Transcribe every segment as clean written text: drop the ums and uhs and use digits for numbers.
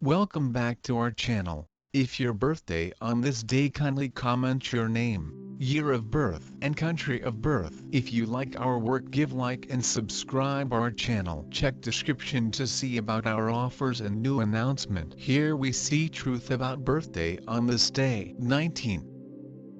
Welcome back to our channel. If your birthday on this day, kindly comment your name, year of birth and country of birth. If you like our work, give like and subscribe our channel. Check description to see about our offers and new announcement. Here we see truth about birthday on this day. 19.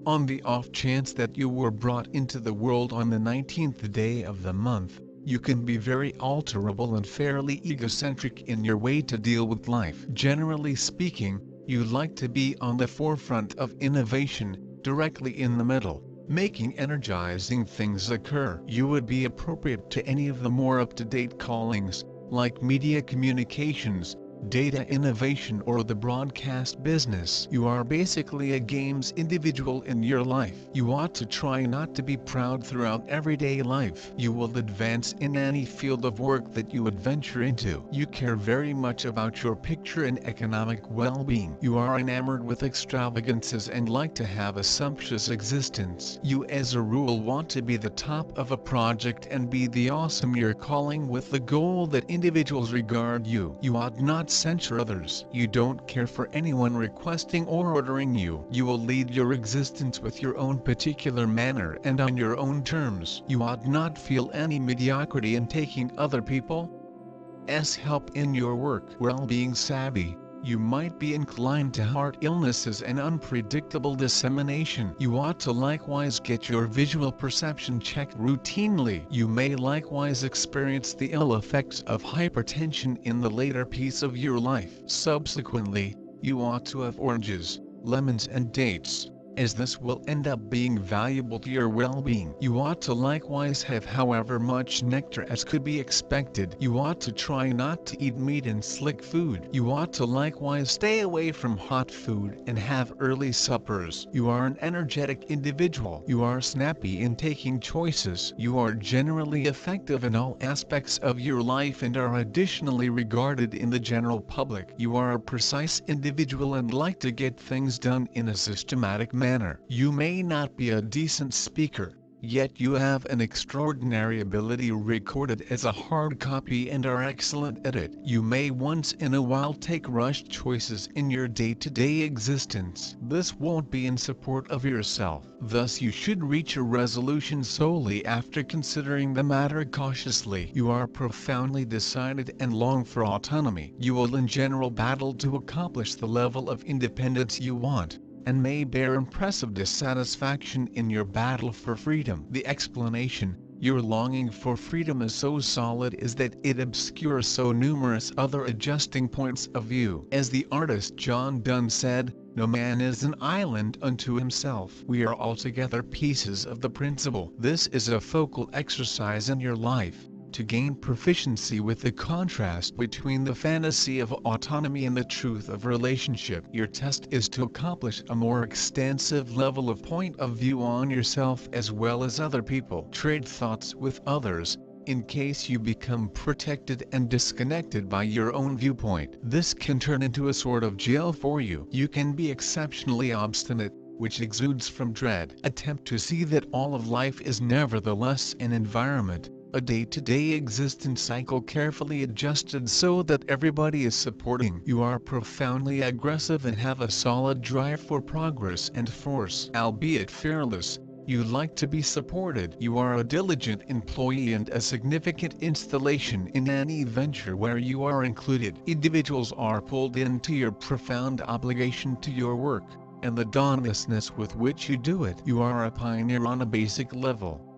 On the off chance that you were brought into the world on the 19th day of the month, you can be very alterable and fairly egocentric in your way to deal with life. Generally speaking, you like to be on the forefront of innovation, directly in the middle, making energizing things occur. You would be appropriate to any of the more up-to-date callings, like media communications, data innovation or the broadcast business. You are basically a games individual in your life. You ought to try not to be proud throughout everyday life. You will advance in any field of work that you adventure into. You care very much about your picture and economic well-being. You are enamored with extravagances and like to have a sumptuous existence. You as a rule want to be the top of a project and be the awesome you're calling with the goal that individuals regard you. You ought not censure others. You don't care for anyone requesting or ordering you. You will lead your existence with your own particular manner and on your own terms. You ought not feel any mediocrity in taking other people's help in your work. Well-being savvy. You might be inclined to heart illnesses and unpredictable dissemination. You ought to likewise get your visual perception checked routinely. You may likewise experience the ill effects of hypertension in the later piece of your life. Subsequently, you ought to have oranges, lemons and dates, as this will end up being valuable to your well-being. You ought to likewise have however much nectar as could be expected. You ought to try not to eat meat and slick food. You ought to likewise stay away from hot food and have early suppers. You are an energetic individual. You are snappy in taking choices. You are generally effective in all aspects of your life and are additionally regarded in the general public. You are a precise individual and like to get things done in a systematic manner. You may not be a decent speaker, yet you have an extraordinary ability recorded as a hard copy and are excellent at it. You may once in a while take rushed choices in your day-to-day existence. This won't be in support of yourself. Thus you should reach a resolution solely after considering the matter cautiously. You are profoundly decided and long for autonomy. You will in general battle to accomplish the level of independence you want, and may bear impressive dissatisfaction in your battle for freedom. The explanation, your longing for freedom is so solid is that it obscures so numerous other adjusting points of view. As the artist John Donne said, "No man is an island unto himself." We are altogether pieces of the principle. This is a focal exercise in your life, to gain proficiency with the contrast between the fantasy of autonomy and the truth of relationship. Your test is to accomplish a more extensive level of point of view on yourself as well as other people. Trade thoughts with others, in case you become protected and disconnected by your own viewpoint. This can turn into a sort of jail for you. You can be exceptionally obstinate, which exudes from dread. Attempt to see that all of life is nevertheless an environment, a day-to-day existence cycle carefully adjusted so that everybody is supporting. You are profoundly aggressive and have a solid drive for progress and force. Albeit fearless, you like to be supported. You are a diligent employee and a significant installation in any venture where you are included. Individuals are pulled into your profound obligation to your work, and the dauntlessness with which you do it. You are a pioneer on a basic level.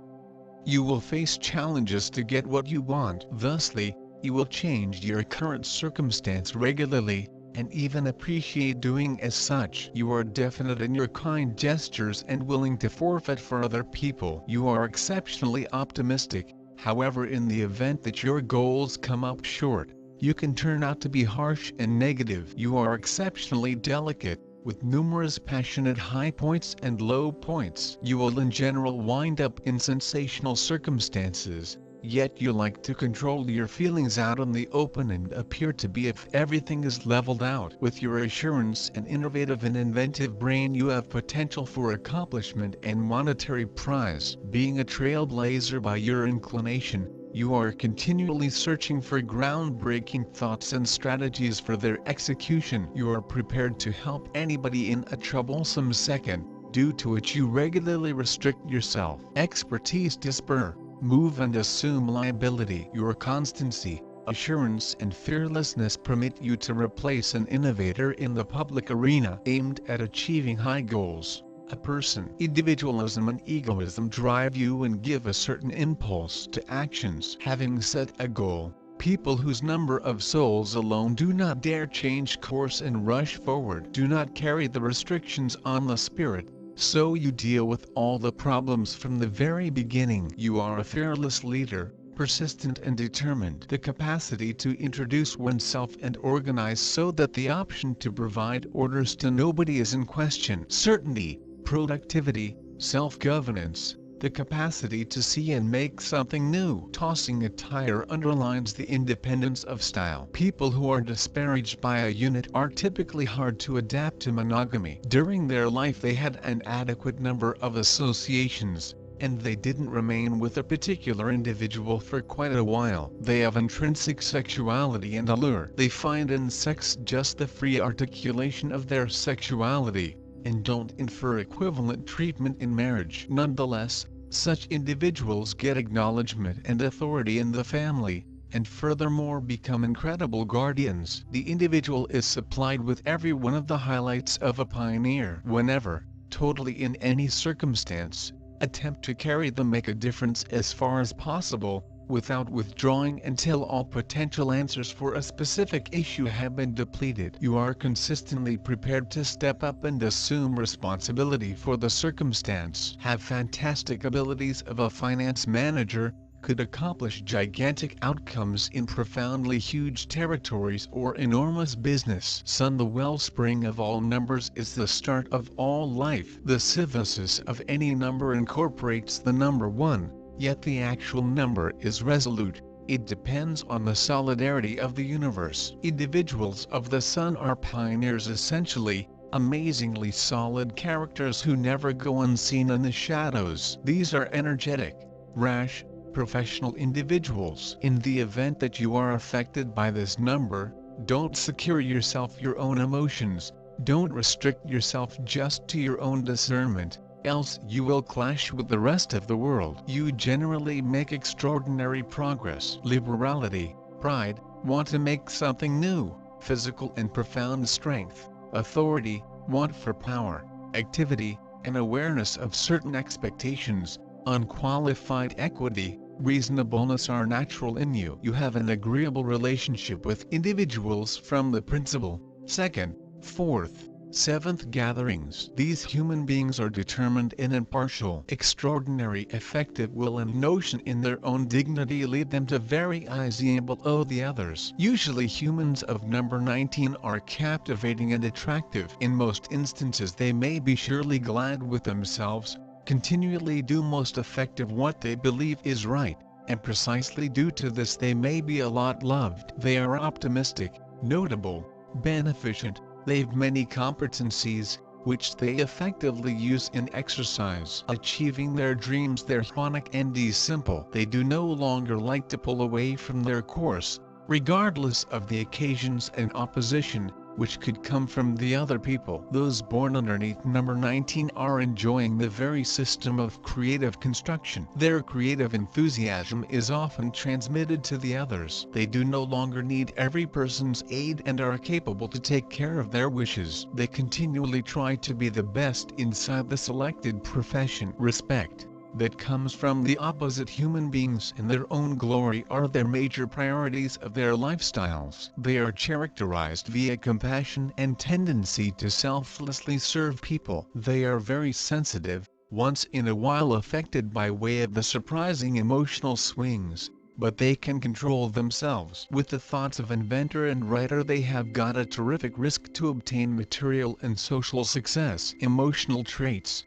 You will face challenges to get what you want. Thusly, you will change your current circumstance regularly, and even appreciate doing as such. You are definite in your kind gestures and willing to forfeit for other people. You are exceptionally optimistic, however in the event that your goals come up short, you can turn out to be harsh and negative. You are exceptionally delicate, with numerous passionate high points and low points. You will in general wind up in sensational circumstances, yet you like to control your feelings out in the open and appear to be if everything is leveled out. With your assurance and innovative and inventive brain you have potential for accomplishment and monetary prize. Being a trailblazer by your inclination, You are continually searching for groundbreaking thoughts and strategies for their execution. You are prepared to help anybody in a troublesome second, due to which you regularly restrict yourself. Expertise to spur, move and assume liability. Your constancy, assurance and fearlessness permit you to replace an innovator in the public arena aimed at achieving high goals. A person, individualism and egoism drive you and give a certain impulse to actions. Having set a goal, people whose number of souls alone do not dare change course and rush forward do not carry the restrictions on the spirit, so you deal with all the problems from the very beginning. You are a fearless leader, persistent and determined. The capacity to introduce oneself and organize so that the option to provide orders to nobody is in question. Certainty, productivity, self-governance, the capacity to see and make something new. Tossing a tire underlines the independence of style. People who are disparaged by a unit are typically hard to adapt to monogamy. During their life they had an adequate number of associations, and they didn't remain with a particular individual for quite a while. They have intrinsic sexuality and allure. They find in sex just the free articulation of their sexuality, and don't infer equivalent treatment in marriage. Nonetheless, such individuals get acknowledgement and authority in the family, and furthermore become incredible guardians. The individual is supplied with every one of the highlights of a pioneer. Whenever, totally in any circumstance, attempt to carry them, make a difference as far as possible, without withdrawing until all potential answers for a specific issue have been depleted. You are consistently prepared to step up and assume responsibility for the circumstance. Have fantastic abilities of a finance manager, could accomplish gigantic outcomes in profoundly huge territories or enormous business. Sun, the wellspring of all numbers, is the start of all life. The synthesis of any number incorporates the number 1. Yet the actual number is resolute. It depends on the solidarity of the universe. Individuals of the Sun are pioneers, essentially, amazingly solid characters who never go unseen in the shadows. These are energetic, rash, professional individuals. In the event that you are affected by this number, don't secure yourself your own emotions, don't restrict yourself just to your own discernment, else you will clash with the rest of the world. You generally make extraordinary progress. Liberality, pride, want to make something new, physical and profound strength, authority, want for power, activity, and awareness of certain expectations, unqualified equity, reasonableness are natural in you. You have an agreeable relationship with individuals from the principal, second, fourth, seventh gatherings. These human beings are determined and impartial. Extraordinary effective will and notion in their own dignity lead them to very easily below the others. Usually humans of number 19 are captivating and attractive. In most instances they may be surely glad with themselves, continually do most effective what they believe is right, and precisely due to this they may be a lot loved. They are optimistic, notable, beneficent. They've many competencies, which they effectively use in exercise. Achieving their dreams, they're chronic and simple. They do no longer like to pull away from their course, regardless of the occasions and opposition, which could come from the other people. Those born underneath number 19 are enjoying the very system of creative construction. Their creative enthusiasm is often transmitted to the others. They do no longer need every person's aid and are capable to take care of their wishes. They continually try to be the best inside the selected profession. Respect that comes from the opposite human beings in their own glory are their major priorities of their lifestyles. They are characterized via compassion and tendency to selflessly serve people. They are very sensitive, once in a while affected by way of the surprising emotional swings, but they can control themselves. With the thoughts of inventor and writer, they have got a terrific risk to obtain material and social success. Emotional traits.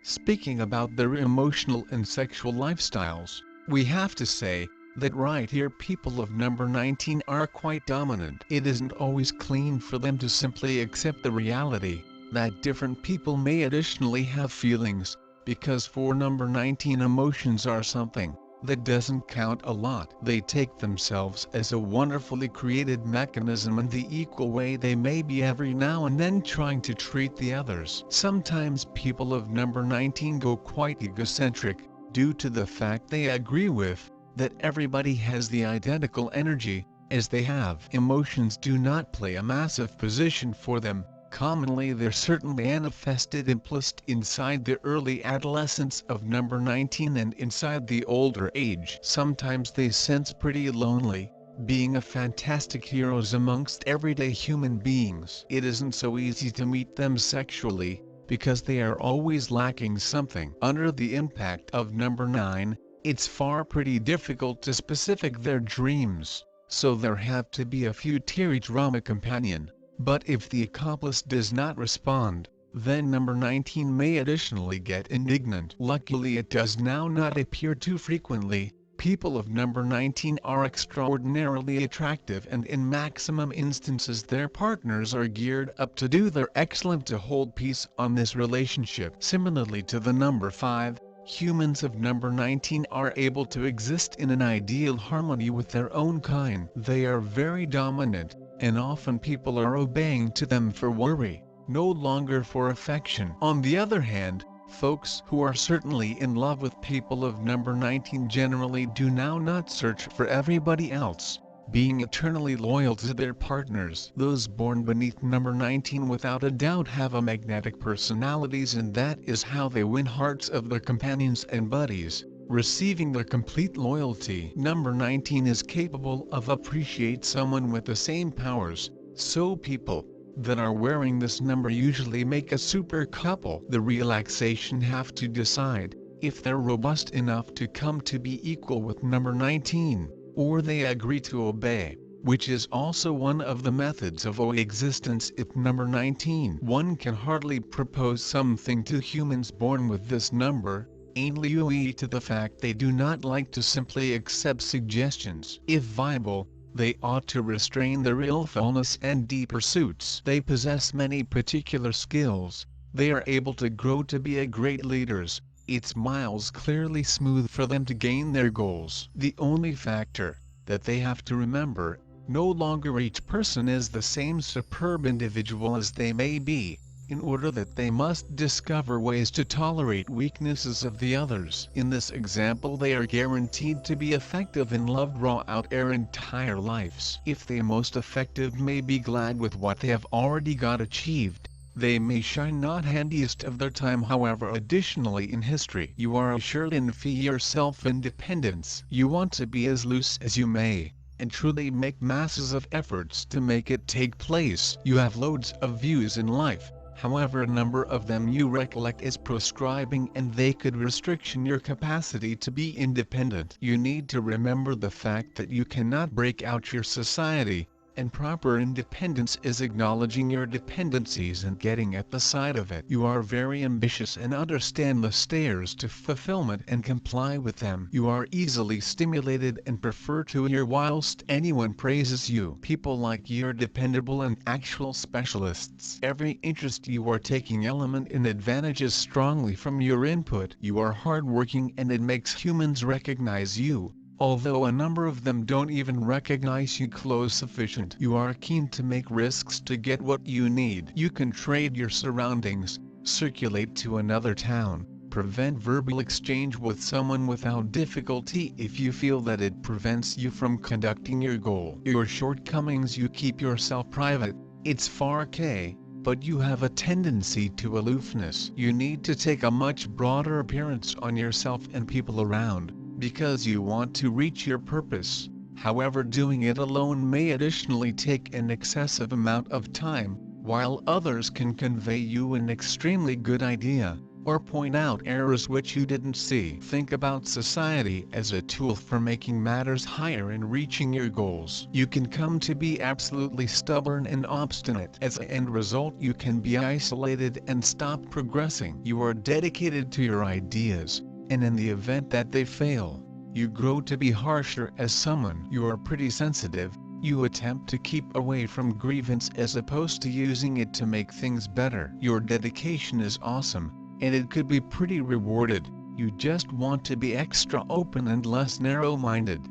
Speaking about their emotional and sexual lifestyles, we have to say that right here people of number 19 are quite dominant. It isn't always clean for them to simply accept the reality that different people may additionally have feelings, because for number 19 emotions are something that doesn't count a lot. They take themselves as a wonderfully created mechanism in the equal way they may be every now and then trying to treat the others. Sometimes people of number 19 go quite egocentric, due to the fact they agree with that everybody has the identical energy, as they have. Emotions do not play a massive position for them. Commonly they're certainly manifested implicit inside the early adolescence of number 19 and inside the older age. Sometimes they sense pretty lonely, being a fantastic heroes amongst everyday human beings. It isn't so easy to meet them sexually, because they are always lacking something. Under the impact of number 9, it's pretty difficult to specify their dreams, so there have to be a few teary drama companion. But if the accomplice does not respond, then number 19 may additionally get indignant. Luckily it does now not appear too frequently. People of number 19 are extraordinarily attractive, and in maximum instances their partners are geared up to do their excellent to hold peace on this relationship. Similarly to the number 5, humans of number 19 are able to exist in an ideal harmony with their own kind. They are very dominant, and often people are obeying to them for worry, no longer for affection. On the other hand, folks who are certainly in love with people of number 19 generally do now not search for everybody else, being eternally loyal to their partners. Those born beneath number 19 without a doubt have a magnetic personalities, and that is how they win hearts of their companions and buddies, receiving their complete loyalty. Number 19 is capable of appreciate someone with the same powers, so people that are wearing this number usually make a super couple. The relaxation have to decide if they're robust enough to come to be equal with number 19, or they agree to obey, which is also one of the methods of existence. If number 19, one can hardly propose something to humans born with this number, ainly owing to the fact they do not like to simply accept suggestions. If viable, they ought to restrain their willfulness and deep pursuits. They possess many particular skills. They are able to grow to be a great leaders. It's miles clearly smooth for them to gain their goals. The only factor that they have to remember, no longer each person is the same superb individual as they may be, in order that they must discover ways to tolerate weaknesses of the others. In this example, they are guaranteed to be effective in love throughout their entire lives. If they most effective may be glad with what they have already got achieved, they may shine not handiest of their time. However, additionally in history, you are assured in your self-independence. You want to be as loose as you may, and truly make masses of efforts to make it take place. You have loads of views in life. However, a number of them you recollect as proscribing, and they could restriction your capacity to be independent. You need to remember the fact that you cannot break out your society, and proper independence is acknowledging your dependencies and getting at the side of it. You are very ambitious and understand the stairs to fulfillment and comply with them. You are easily stimulated and prefer to hear whilst anyone praises you. People like you are dependable and actual specialists. Every interest you are taking element in advantages strongly from your input. You are hardworking, and it makes humans recognize you, although a number of them don't even recognize you close sufficient. You are keen to make risks to get what you need. You can trade your surroundings, circulate to another town, prevent verbal exchange with someone without difficulty if you feel that it prevents you from conducting your goal. Your shortcomings, you keep yourself private. It's okay, but you have a tendency to aloofness. You need to take a much broader appearance on yourself and people around, because you want to reach your purpose. However, doing it alone may additionally take an excessive amount of time, while others can convey you an extremely good idea, or point out errors which you didn't see. Think about society as a tool for making matters higher and reaching your goals. You can come to be absolutely stubborn and obstinate. As an end result, you can be isolated and stop progressing. You are dedicated to your ideas, and in the event that they fail, you grow to be harsher as someone. You are pretty sensitive. You attempt to keep away from grievance as opposed to using it to make things better. Your dedication is awesome, and it could be pretty rewarded. You just want to be extra open and less narrow-minded.